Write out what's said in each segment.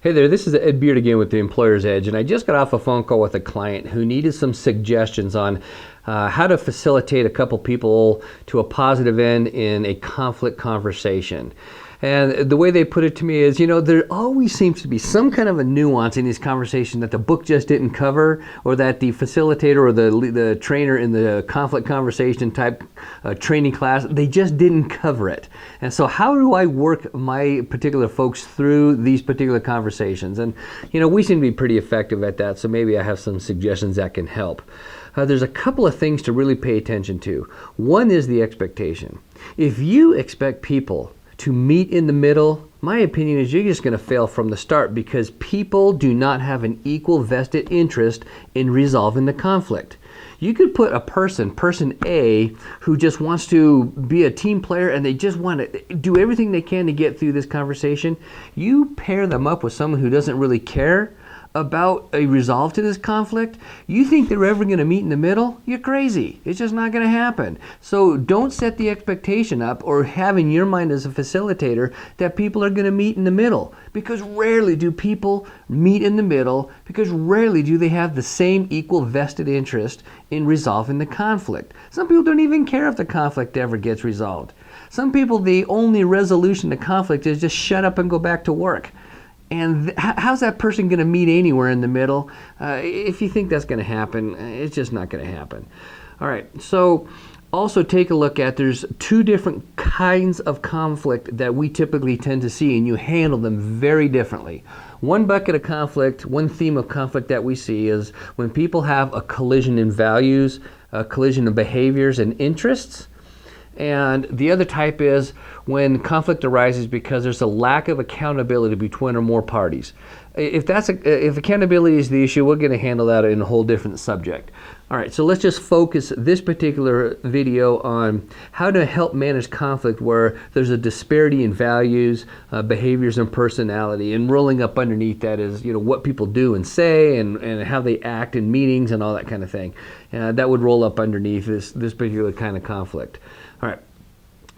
Hey there, this is Ed Beard again with the Employer's Edge, and I just got off a phone call with a client who needed some suggestions on how to facilitate a couple people to a positive end in a conflict conversation. And the way they put it to me is, there always seems to be some kind of a nuance in these conversations that the book just didn't cover, or that the facilitator or the trainer in the conflict conversation type training class, they just didn't cover it. And so how do I work my particular folks through these particular conversations? And, we seem to be pretty effective at that, so maybe I have some suggestions that can help. There's a couple of things to really pay attention to. One is the expectation. If you expect people to meet in the middle, my opinion is you're just going to fail from the start, because people do not have an equal vested interest in resolving the conflict. You could put a person A, who just wants to be a team player and they just want to do everything they can to get through this conversation. You pair them up with someone who doesn't really care about a resolve to this conflict. You think they're ever going to meet in the middle? You're crazy. It's just not going to happen. So don't set the expectation up or have in your mind as a facilitator that people are going to meet in the middle, because rarely do people meet in the middle, because rarely do they have the same equal vested interest in resolving the conflict. Some people don't even care if the conflict ever gets resolved. Some people, the only resolution to conflict is just shut up and go back to work. And how's that person going to meet anywhere in the middle? If you think that's going to happen, it's just not going to happen. All right, so also take a look at, there's two different kinds of conflict that we typically tend to see, and you handle them very differently. One bucket of conflict, one theme of conflict that we see is when people have a collision in values, a collision of behaviors and interests. And the other type is when conflict arises because there's a lack of accountability between or more parties. If accountability is the issue, we're going to handle that in a whole different subject. All right, so let's just focus this particular video on how to help manage conflict where there's a disparity in values, behaviors, and personality. And rolling up underneath that is, what people do and say and how they act in meetings and all that kind of thing. That would roll up underneath this particular kind of conflict. All right.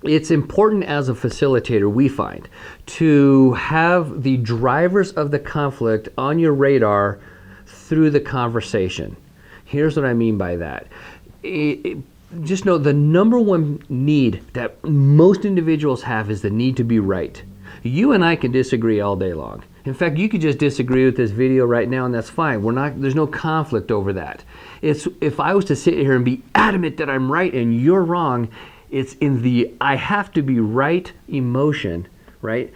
It's important as a facilitator, we find, to have the drivers of the conflict on your radar through the conversation. Here's what I mean by that. Just know the number one need that most individuals have is the need to be right. You and I can disagree all day long. In fact, you could just disagree with this video right now, and that's fine. There's no conflict over that. If I was to sit here and be adamant that I'm right and you're wrong, it's in the I have to be right emotion, right?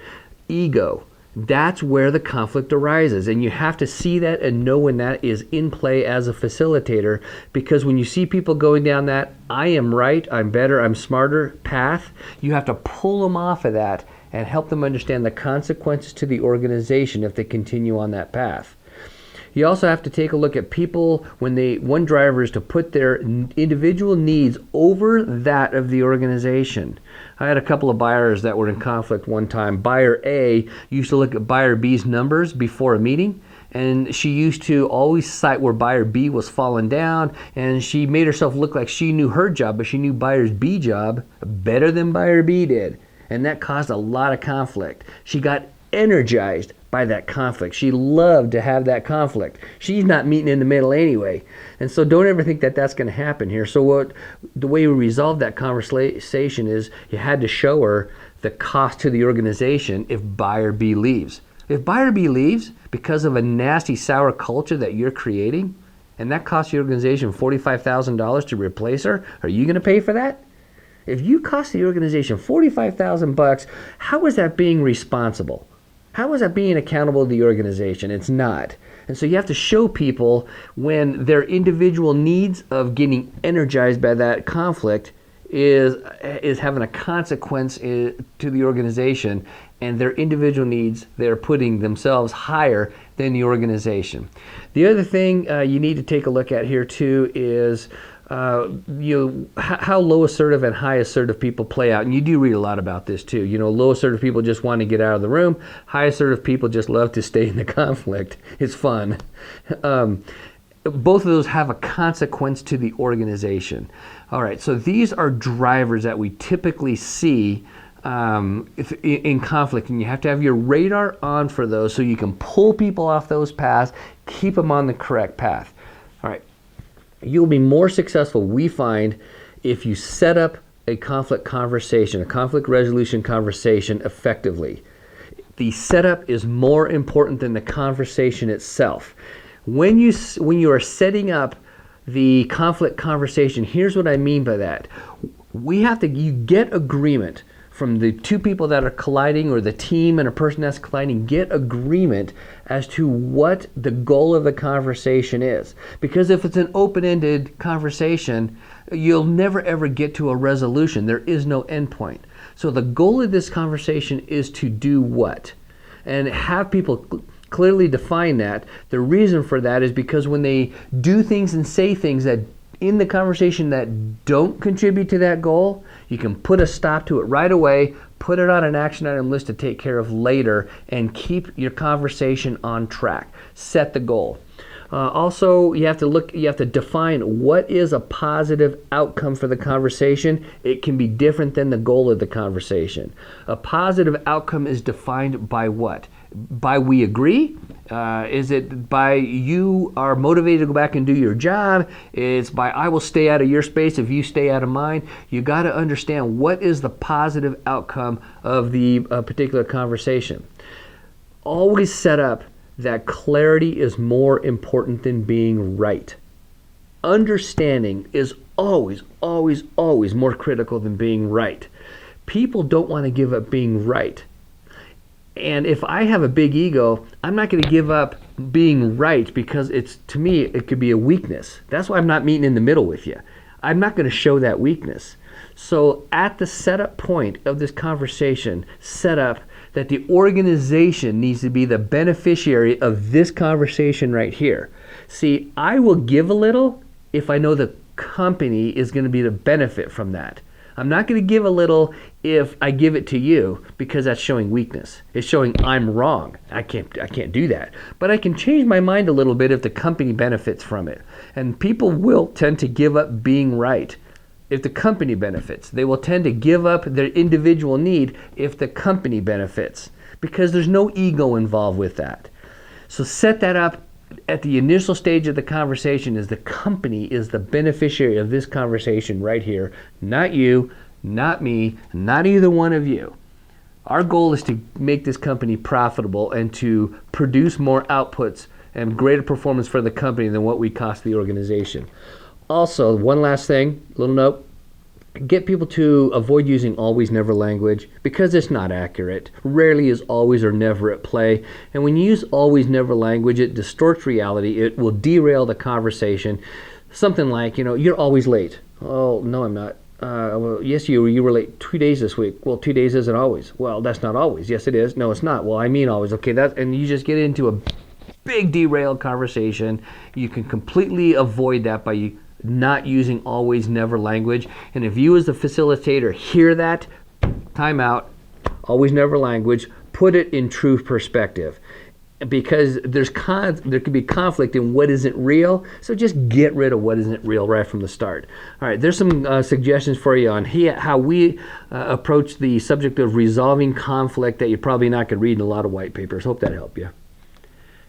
Ego. That's where the conflict arises. And you have to see that and know when that is in play as a facilitator, because when you see people going down that I am right, I'm better, I'm smarter path, you have to pull them off of that and help them understand the consequences to the organization if they continue on that path. You also have to take a look at people one driver is to put their individual needs over that of the organization. I had a couple of buyers that were in conflict one time. Buyer A used to look at buyer B's numbers before a meeting, and she used to always cite where buyer B was falling down, and she made herself look like she knew her job, but she knew buyer's B job better than buyer B did. And that caused a lot of conflict. She got energized by that conflict. She loved to have that conflict. She's not meeting in the middle anyway. And so don't ever think that that's going to happen here. So the way we resolved that conversation is you had to show her the cost to the organization if buyer B leaves. If buyer B leaves because of a nasty, sour culture that you're creating, and that costs your organization $45,000 to replace her, are you going to pay for that? If you cost the organization $45,000, how is that being responsible? How is that being accountable to the organization? It's not. And so you have to show people when their individual needs of getting energized by that conflict is having a consequence to the organization, and their individual needs, they're putting themselves higher than the organization. The other thing you need to take a look at here too is how low assertive and high assertive people play out. And you do read a lot about this too. Low assertive people just want to get out of the room. High assertive people just love to stay in the conflict. It's fun. Both of those have a consequence to the organization. All right, so these are drivers that we typically see in conflict, and you have to have your radar on for those so you can pull people off those paths, keep them on the correct path. All right, you'll be more successful, we find, if you set up a conflict conversation, a conflict resolution conversation effectively. The setup is more important than the conversation itself. When you are setting up the conflict conversation, here's what I mean by that. You get agreement from the two people that are colliding, or the team and a person that's colliding, get agreement as to what the goal of the conversation is. Because if it's an open-ended conversation, you'll never ever get to a resolution. There is no endpoint. So the goal of this conversation is to do what? And have people clearly define that. The reason for that is because when they do things and say things that in the conversation that don't contribute to that goal, you can put a stop to it right away, put it on an action item list to take care of later, and keep your conversation on track. Set the goal. Also, you have to define what is a positive outcome for the conversation. It can be different than the goal of the conversation. A positive outcome is defined by what? By we agree? Is it by you are motivated to go back and do your job? It's by I will stay out of your space if you stay out of mine. You got to understand what is the positive outcome of the particular conversation. Always set up that clarity is more important than being right. Understanding is always, always, always more critical than being right. People don't want to give up being right. And if I have a big ego, I'm not going to give up being right, because to me, it could be a weakness. That's why I'm not meeting in the middle with you. I'm not going to show that weakness. So at the setup point of this conversation, set up that the organization needs to be the beneficiary of this conversation right here. See, I will give a little if I know the company is going to be the benefit from that. I'm not going to give a little if I give it to you, because that's showing weakness. It's showing I'm wrong. I can't do that. But I can change my mind a little bit if the company benefits from it. And people will tend to give up being right if the company benefits. They will tend to give up their individual need if the company benefits, because there's no ego involved with that. So set that up at the initial stage of the conversation, is the company is the beneficiary of this conversation right here, not you, not me, not either one of you. Our goal is to make this company profitable and to produce more outputs and greater performance for the company than what we cost the organization. Also, one last thing, little note. Get people to avoid using always never language, because it's not accurate. Rarely is always or never at play. And when you use always never language, it distorts reality. It will derail the conversation. Something like, you're always late. Oh, no, I'm not. Well, yes, you were late 2 days this week. Well, 2 days isn't always. Well, that's not always. Yes, it is. No, it's not. Well, I mean always. Okay, and you just get into a big derailed conversation. You can completely avoid that by not using always never language. And if you as the facilitator hear that, time out, always never language, put it in true perspective, because there could be conflict in what isn't real. So just get rid of what isn't real right from the start. All right, there's some suggestions for you on how we approach the subject of resolving conflict that you're probably not going to read in a lot of white papers. Hope that helped you.